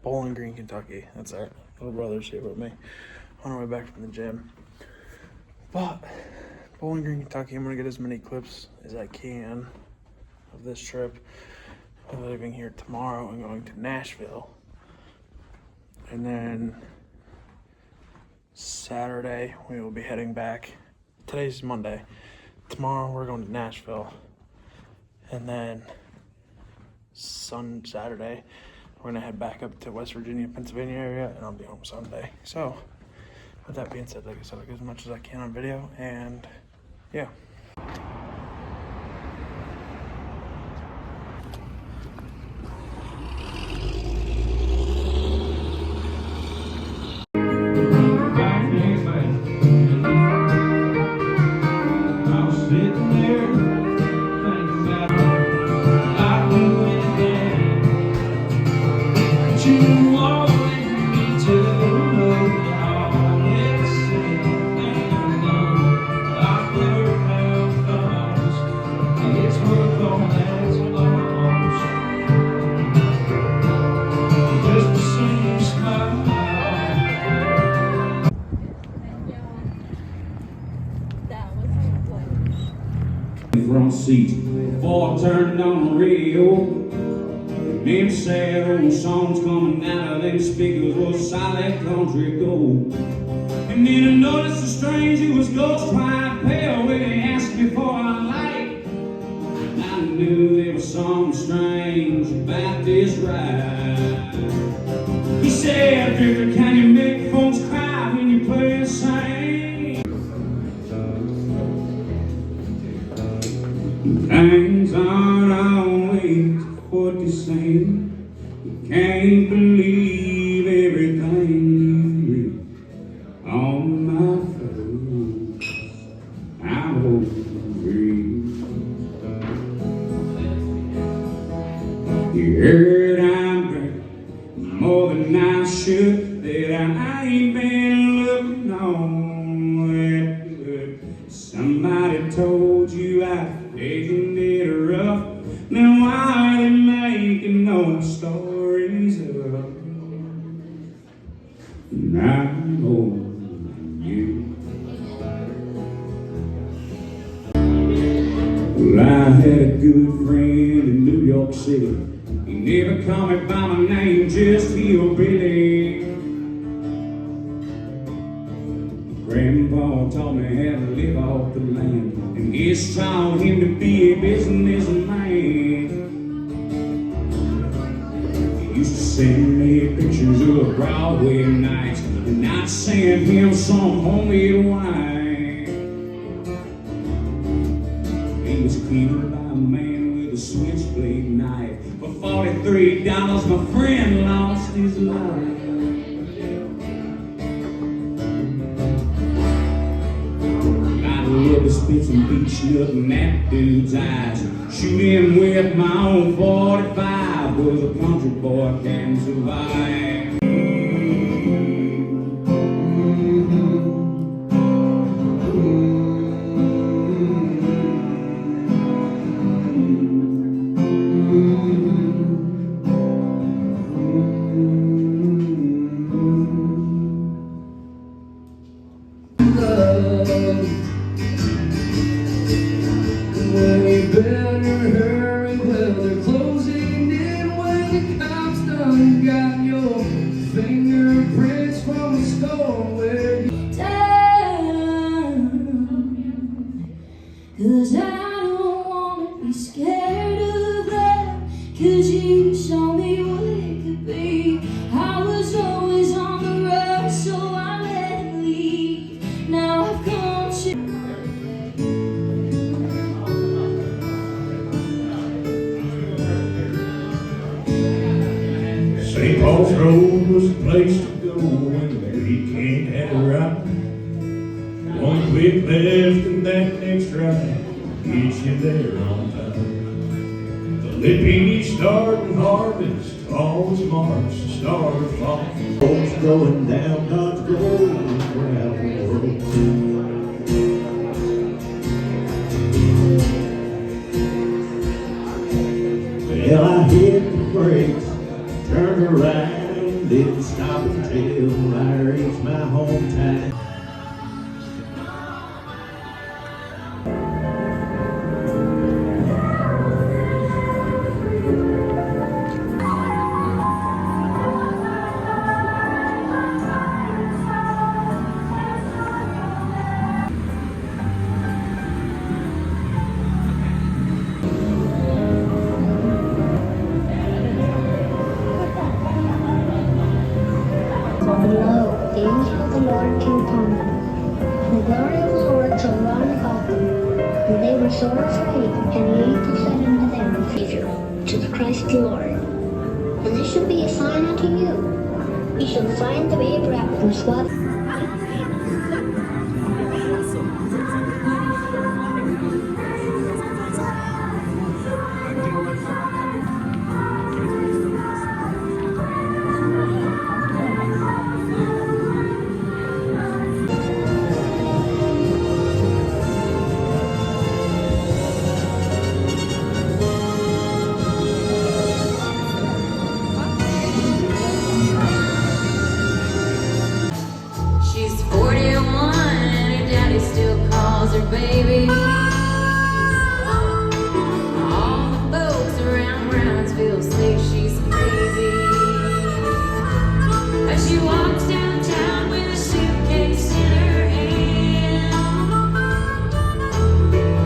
Bowling Green, Kentucky. That's our little brother's here with me on our way back from the gym. But Bowling Green, Kentucky, I'm gonna get as many clips as I can of this trip. We're leaving here tomorrow and going to Nashville. And then Saturday we will be heading back. Today's Monday. Tomorrow we're going to Nashville. And then Saturday we're gonna head back up to West Virginia, Pennsylvania area, and I'll be home Sunday. So with that being said, like I said, I'll get as much as I can on video, and yeah. Front seat before I turned on the radio. Them sad old songs coming out of them speakers was solid country gold. And then I noticed a stranger was ghost white pale when he asked me for a light. And I knew there was something strange about this ride. He said, "Drifter, can you make folks cry when you play and sing?" Things aren't always what they seem. You can't believe everything you read on my face. I won't agree. You heard I'm drinking more than I should, that I ain't been looking on that good. Somebody told you I taking it rough. Now why are they making no stories up? And I'm older than you. Well, I had a good friend in New York City. He never called me by my name, just Hillbilly. Grandpa taught me how to live off the land, and it's taught him to be a businessman. He used to send me pictures of Broadway nights, and I'd send him some homemade wine. He was killed by a man with a switchblade knife. For $43, my friend lost his life. Love to spit some beach nut in that dude's eyes. Shoot him with my own 45, was a country boy can survive. Better hurry, well they're closing in when the cops done got your fingerprints from the store where you down. 'Cause I don't wanna be scared of that, 'cause you show me what it could be. I was always on the road, so I let it lead. Now I've come to St. Paul's Road was the place to go when the weekend had arrived. One quick left and that next right gets you there on time. Philippi starting harvest, always marks the start of fall. Folks going down God's golden gravel road. Well, I hit the brakes, turned around Didn't stop until I reached my hometown. Lo, the angel of the Lord came upon them, and the glory of the Lord shone round about them. And they were sore afraid, and the angel said unto them, Savior, to the Christ the Lord. And this shall be a sign unto you. Ye shall find the babe wrapped in swaddling. She's 41 and her daddy still calls her baby. All the folks around Brownsville say she's crazy. As she walks downtown with a suitcase in her hand,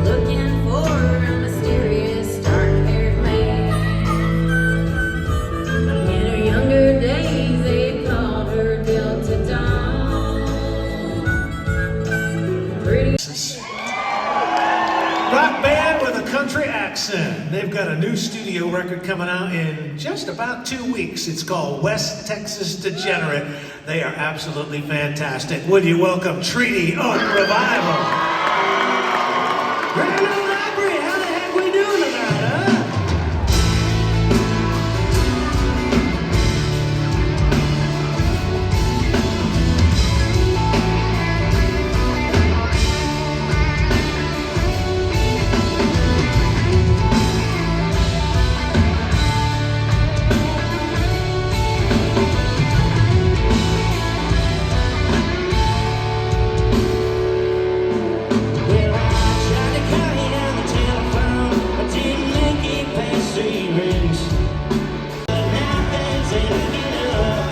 looking for a mysterious dark-haired man. In her younger days they called her Delta Dawn. Pretty Rock band with a country accent. They've got a new studio record coming out in just about 2 weeks. It's called West Texas Degenerate. They are absolutely fantastic. Would you welcome Treaty of Revival? Grand Ole Opry, how the heck we doing tonight, huh? Well, I tried to call you on the telephone, but didn't make it past 3 rings. But now things ain't looking up.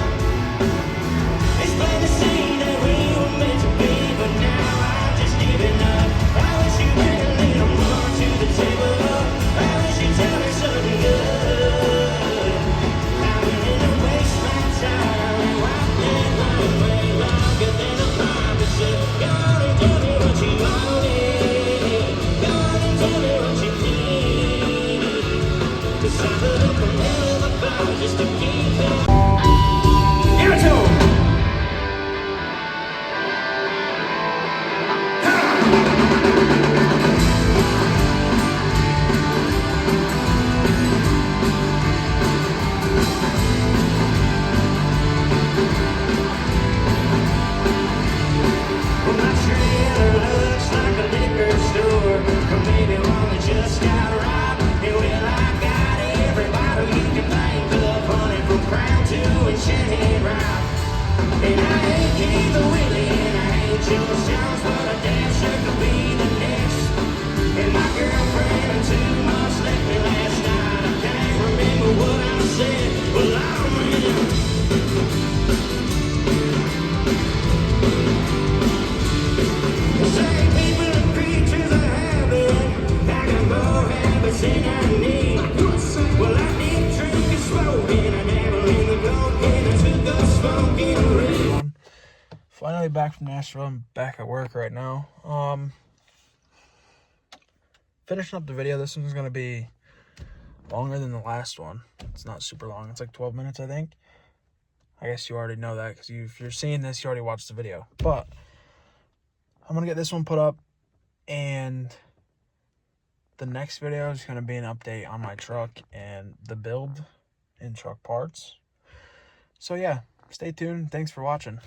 It's plain to see that we were meant to be, but now I'm just giving up. I wish you bring a little more to the table. I wish you'd tell me something good. I'm willing to waste my time and walk that long way longer than I promised you. Go on and tell me what you wanted. Go on and tell me what you need. 'Cause I put up a hell of a fight just to keep it. Give it to 'em. Well, my trailer looks like a liquor store, or maybe one that just got robbed. And well, I got every bottle you can think of, honey, from Crown to Enchanted Rock. And I ain't Keith the Willie, and I ain't George Jones, but I damn sure could be the next. And my girlfriend and 2 months left me last night. I can't remember what I said. Well, I'm in. Same people and creatures of habit. I got more habits than I need. Well, I did drink and smoke, and I never in the gold, and I took a smoking ring. Finally back from Nashville. I'm back at work right now. Finishing up the video. This one's gonna be longer than the last one. It's not super long. It's like 12 minutes, I think. I guess you already know that because if you're seeing this, you already watched the video. But I'm gonna get this one put up, and the next video is gonna be an update on my truck and the build and truck parts. So yeah, stay tuned. Thanks for watching.